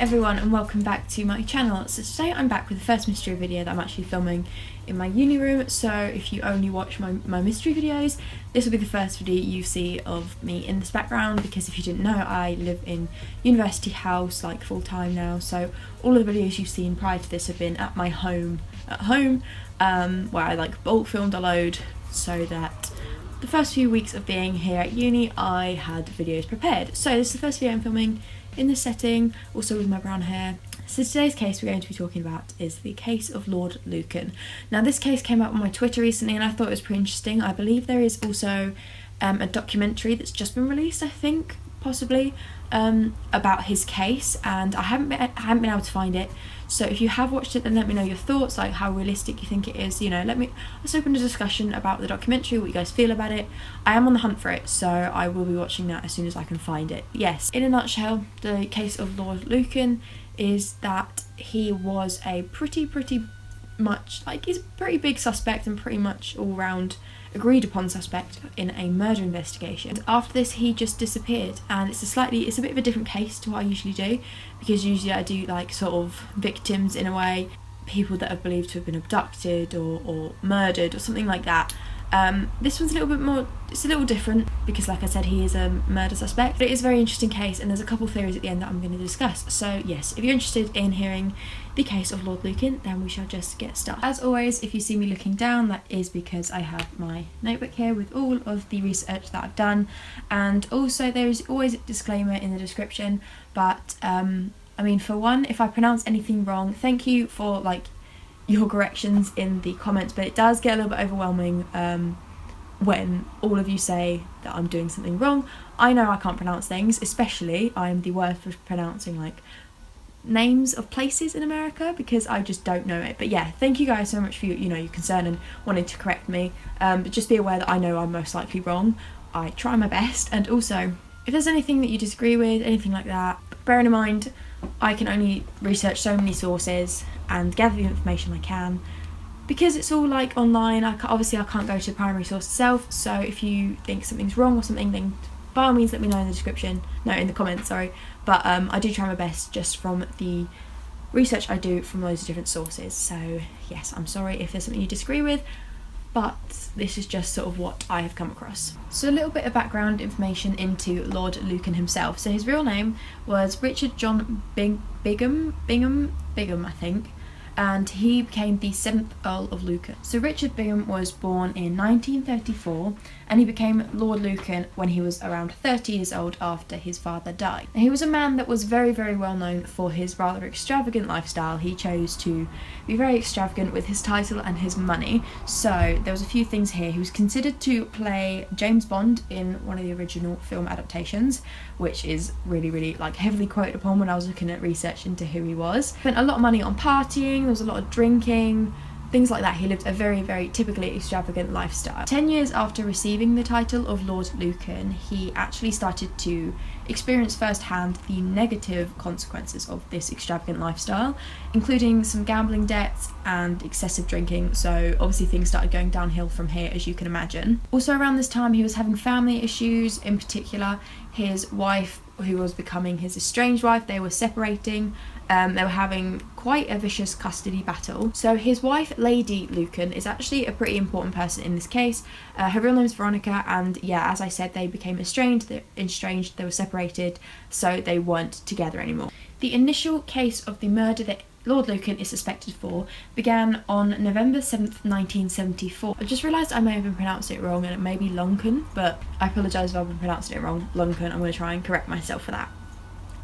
everyone and welcome back to my channel. So today I'm back with the first mystery video that I'm actually filming in my uni room. So if you only watch my mystery videos, this will be the first video you see of me in this background, because if you didn't know, I live in University House like full time now, so all of the videos you've seen prior to this have been at my home where I like bulk filmed a load, so that the first few weeks of being here at uni I had videos prepared. So this is the first video I'm filming in this setting, also with my brown hair. So today's case we're going to be talking about is the case of Lord Lucan. Now this case came up on my Twitter recently and I thought it was pretty interesting. I believe there is also a documentary that's just been released, I think, possibly, about his case, and I haven't been able to find it. So if you have watched it, then let me know your thoughts, like how realistic you think it is. You know, let's open a discussion about the documentary, what you guys feel about it. I am on the hunt for it, so I will be watching that as soon as I can find it. Yes, in a nutshell, the case of Lord Lucan is that he was a pretty much, like, he's a pretty big suspect and pretty much all round agreed upon suspect in a murder investigation. And after this he just disappeared, and it's a bit of a different case to what I usually do, because usually I do like sort of victims in a way, people that are believed to have been abducted or murdered or something like that. This one's a little bit more, it's a little different because, like I said, he is a murder suspect. But it is a very interesting case and there's a couple of theories at the end that I'm going to discuss. So yes, if you're interested in hearing the case of Lord Lucan, then we shall just get started. As always, if you see me looking down, that is because I have my notebook here with all of the research that I've done, and also there is always a disclaimer in the description. But I mean, for one, if I pronounce anything wrong, thank you for like your corrections in the comments, but it does get a little bit overwhelming when all of you say that I'm doing something wrong. I know I can't pronounce things, especially I'm the worst for pronouncing like names of places in America, because I just don't know it. But yeah, thank you guys so much for your concern and wanting to correct me, but just be aware that I know I'm most likely wrong. I try my best, and also if there's anything that you disagree with, anything like that, bearing in mind I can only research so many sources and gather the information I can, because it's all like online. Obviously I can't go to the primary source itself, so if you think something's wrong or something, then by all means let me know in the comments, sorry. But I do try my best just from the research I do from loads of different sources. So yes, I'm sorry if there's something you disagree with, but this is just sort of what I have come across. So a little bit of background information into Lord Lucan himself. So his real name was Richard John Bingham, I think, and he became the 7th Earl of Lucan. So Richard Bingham was born in 1934 and he became Lord Lucan when he was around 30 years old after his father died. Now, he was a man that was very well known for his rather extravagant lifestyle. He chose to be very extravagant with his title and his money. So there was a few things here. He was considered to play James Bond in one of the original film adaptations, which is really like heavily quoted upon when I was looking at research into who he was. Spent a lot of money on partying, there was a lot of drinking, things like that. He lived a very typically extravagant lifestyle. 10 years after receiving the title of Lord Lucan, he actually started to experience firsthand the negative consequences of this extravagant lifestyle, including some gambling debts and excessive drinking. So obviously things started going downhill from here, as you can imagine. Also around this time he was having family issues. In particular, his wife, who was becoming his estranged wife, they were separating. They were having quite a vicious custody battle. So his wife, Lady Lucan, is actually a pretty important person in this case. Her real name is Veronica, and yeah, as I said, they became estranged, they were separated, so they weren't together anymore. The initial case of the murder that Lord Lucan is suspected for began on November 7th, 1974. I just realised I may have been pronouncing it wrong, and it may be Luncan, but I apologise if I've been pronouncing it wrong. Luncan, I'm going to try and correct myself for that.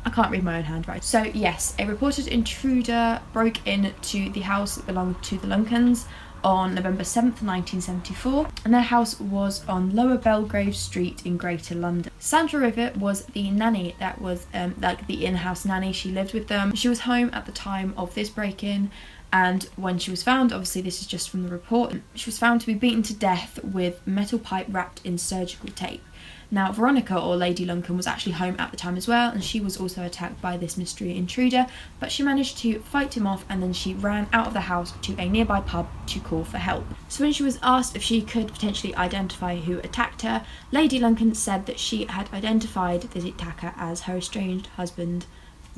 I can't read my own handwriting. So yes, a reported intruder broke into the house that belonged to the Lucans on November 7th, 1974, and their house was on Lower Belgrave Street in Greater London. Sandra Rivett was the nanny that was like the in-house nanny. She lived with them. She was home at the time of this break-in, and when she was found, obviously this is just from the report, she was found to be beaten to death with metal pipe wrapped in surgical tape. Now, Veronica, or Lady Lucan, was actually home at the time as well, and she was also attacked by this mystery intruder, but she managed to fight him off, and then she ran out of the house to a nearby pub to call for help. So when she was asked if she could potentially identify who attacked her, Lady Lucan said that she had identified the attacker as her estranged husband,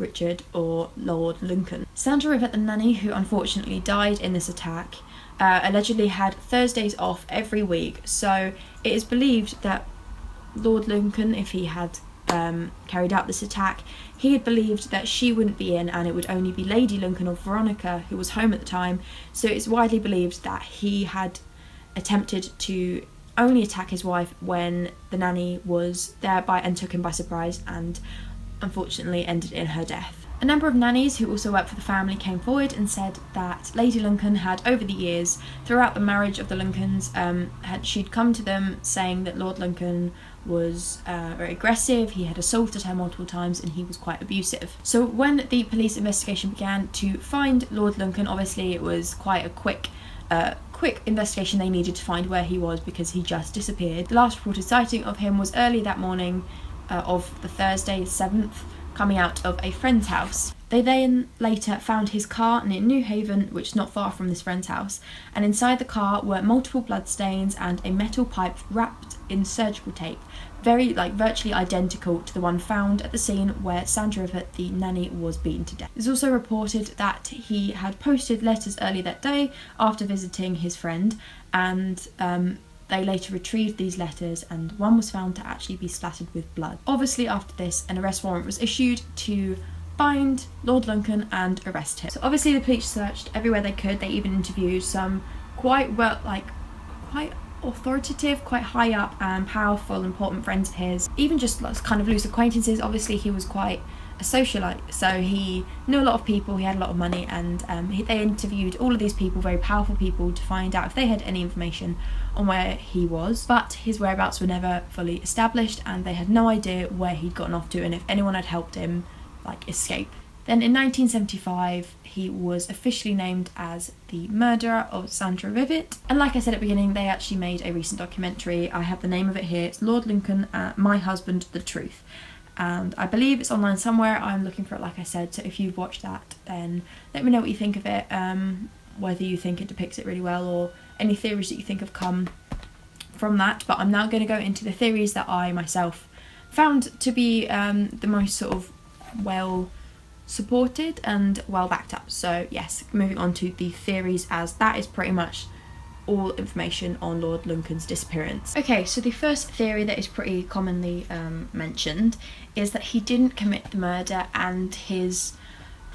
Richard or Lord Lincoln. Sandra Rivett, the nanny who unfortunately died in this attack, allegedly had Thursdays off every week, so it is believed that Lord Lincoln, if he had carried out this attack, he had believed that she wouldn't be in and it would only be Lady Lincoln or Veronica who was home at the time, so it's widely believed that he had attempted to only attack his wife when the nanny was there and took him by surprise, and unfortunately ended in her death. A number of nannies who also worked for the family came forward and said that Lady Lincoln had, over the years, throughout the marriage of the Lincolns, she'd come to them saying that Lord Lincoln was very aggressive, he had assaulted her multiple times, and he was quite abusive. So when the police investigation began to find Lord Lincoln, obviously it was quite a quick investigation. They needed to find where he was because he just disappeared. The last reported sighting of him was early that morning of the Thursday, 7th, coming out of a friend's house. They then later found his car near New Haven, which is not far from this friend's house, and inside the car were multiple bloodstains and a metal pipe wrapped in surgical tape, virtually identical to the one found at the scene where Sandra Rivett, the nanny, was beaten to death. It's also reported that he had posted letters early that day after visiting his friend, and they later retrieved these letters, and one was found to actually be splattered with blood. Obviously after this, an arrest warrant was issued to find Lord Lincoln and arrest him. So obviously the police searched everywhere they could. They even interviewed some quite authoritative, quite high up and powerful, important friends of his, even just kind of loose acquaintances. Obviously he was quite a socialite, so he knew a lot of people, he had a lot of money, and they interviewed all of these people, very powerful people, to find out if they had any information on where he was, but his whereabouts were never fully established and they had no idea where he'd gotten off to and if anyone had helped him escape. Then in 1975 he was officially named as the murderer of Sandra Rivett, and like I said at the beginning, they actually made a recent documentary. I have the name of it here. It's Lord Lincoln, My Husband, The Truth, and I believe it's online somewhere. I'm looking for it, like I said, so if you've watched that, then let me know what you think of it, whether you think it depicts it really well or any theories that you think have come from that. But I'm now going to go into the theories that I myself found to be the most sort of well supported and well backed up. So yes, moving on to the theories, as that is pretty much all information on Lord Lincoln's disappearance. Okay, so the first theory that is pretty commonly mentioned is that he didn't commit the murder, and his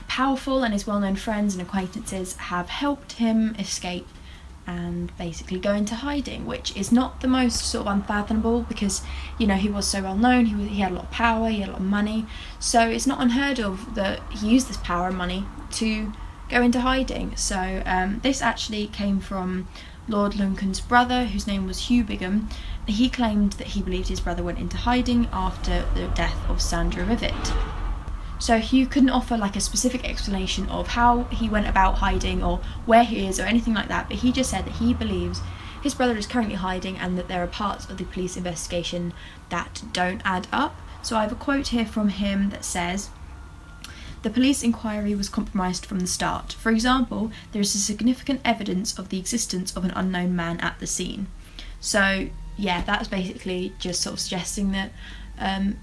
powerful and his well-known friends and acquaintances have helped him escape and basically go into hiding, which is not the most sort of unfathomable because, you know, he was so well known, he had a lot of power, he had a lot of money, so it's not unheard of that he used this power and money to go into hiding. So this actually came from Lord Lincoln's brother, whose name was Hugh Bingham. He claimed that he believed his brother went into hiding after the death of Sandra Rivett. So Hugh couldn't offer a specific explanation of how he went about hiding or where he is or anything like that, but he just said that he believes his brother is currently hiding and that there are parts of the police investigation that don't add up. So I have a quote here from him that says, "The police inquiry was compromised from the start. For example, there is significant evidence of the existence of an unknown man at the scene." So yeah, that's basically just sort of suggesting that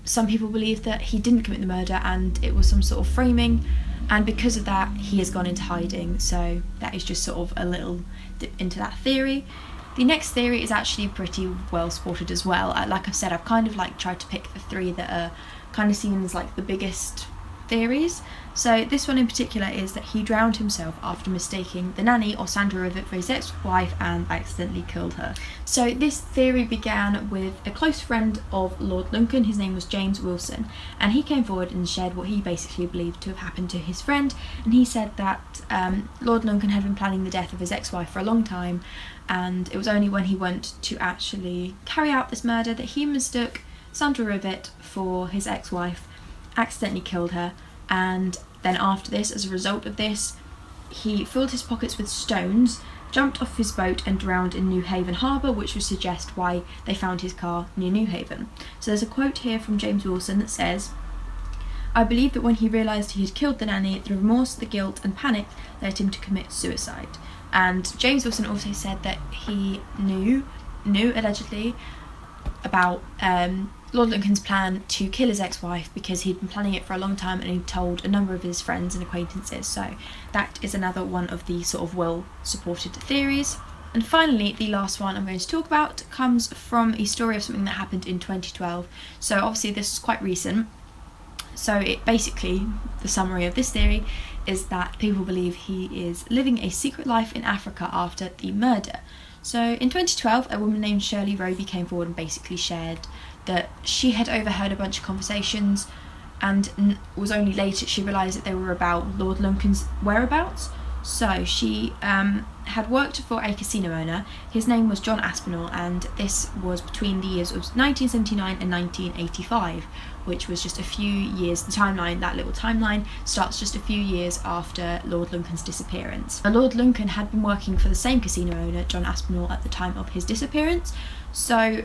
some people believe that he didn't commit the murder and it was some sort of framing, and because of that he has gone into hiding. So that is just sort of a little dip into that theory. The next theory is actually pretty well supported as well. Like I've said, I've kind of tried to pick the three that are kind of seen as the biggest theories. So this one in particular is that he drowned himself after mistaking the nanny or Sandra Rivett for his ex-wife and accidentally killed her. So this theory began with a close friend of Lord Lincoln. His name was James Wilson, and he came forward and shared what he basically believed to have happened to his friend, and he said that Lord Lincoln had been planning the death of his ex-wife for a long time, and it was only when he went to actually carry out this murder that he mistook Sandra Rivett for his ex-wife, accidentally killed her, and then after this, as a result of this, he filled his pockets with stones, jumped off his boat and drowned in New Haven harbour, which would suggest why they found his car near New Haven. So there's a quote here from James Wilson that says, "I believe that when he realised he had killed the nanny, the remorse, the guilt and panic led him to commit suicide." And James Wilson also said that he knew allegedly about Lord Lincoln's plan to kill his ex-wife because he'd been planning it for a long time and he'd told a number of his friends and acquaintances. So that is another one of the sort of well-supported theories. And finally, the last one I'm going to talk about comes from a story of something that happened in 2012. So obviously this is quite recent. So it basically, the summary of this theory is that people believe he is living a secret life in Africa after the murder. So in 2012, a woman named Shirley Roby came forward and basically shared that she had overheard a bunch of conversations, and was only later she realised that they were about Lord Lincoln's whereabouts. So she had worked for a casino owner. His name was John Aspinall, and this was between the years of 1979 and 1985, which was just a few years. The timeline, that little timeline, starts just a few years after Lord Lincoln's disappearance. Now, Lord Lincoln had been working for the same casino owner, John Aspinall, at the time of his disappearance, so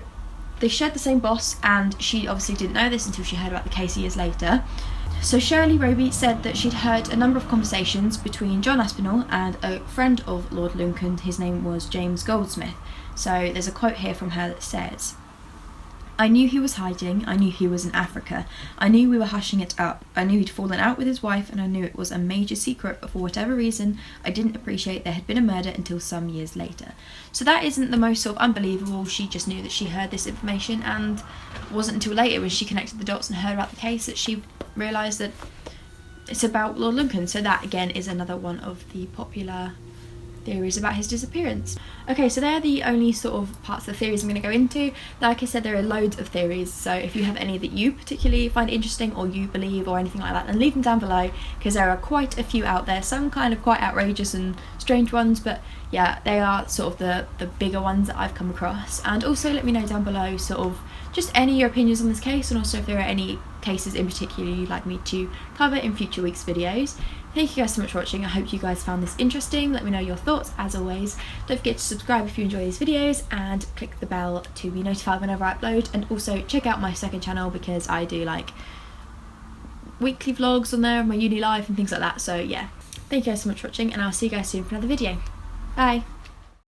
they shared the same boss, and she obviously didn't know this until she heard about the case years later. So Shirley Roby said that she'd heard a number of conversations between John Aspinall and a friend of Lord Lincoln. His name was James Goldsmith. So there's a quote here from her that says, "I knew he was hiding, I knew he was in Africa, I knew we were hushing it up, I knew he'd fallen out with his wife, and I knew it was a major secret, but for whatever reason I didn't appreciate there had been a murder until some years later." So that isn't the most sort of unbelievable. She just knew that she heard this information, and it wasn't until later when she connected the dots and heard about the case that she realised that it's about Lord Lincoln. So that again is another one of the popular theories about his disappearance. Okay, so they're the only sort of parts of the theories I'm going to go into. Like I said, there are loads of theories, so if you have any that you particularly find interesting or you believe or anything like that, then leave them down below, because there are quite a few out there, some kind of quite outrageous and strange ones, but yeah, they are sort of the bigger ones that I've come across. And also let me know down below sort of just any of your opinions on this case, and also if there are any cases in particular you'd like me to cover in future weeks' videos. Thank you guys so much for watching. I hope you guys found this interesting. Let me know your thoughts as always. Don't forget to subscribe if you enjoy these videos, and click the bell to be notified whenever I upload, and also check out my second channel because I do like weekly vlogs on there of my uni life and things like that. So yeah, thank you guys so much for watching, and I'll see you guys soon for another video. Bye!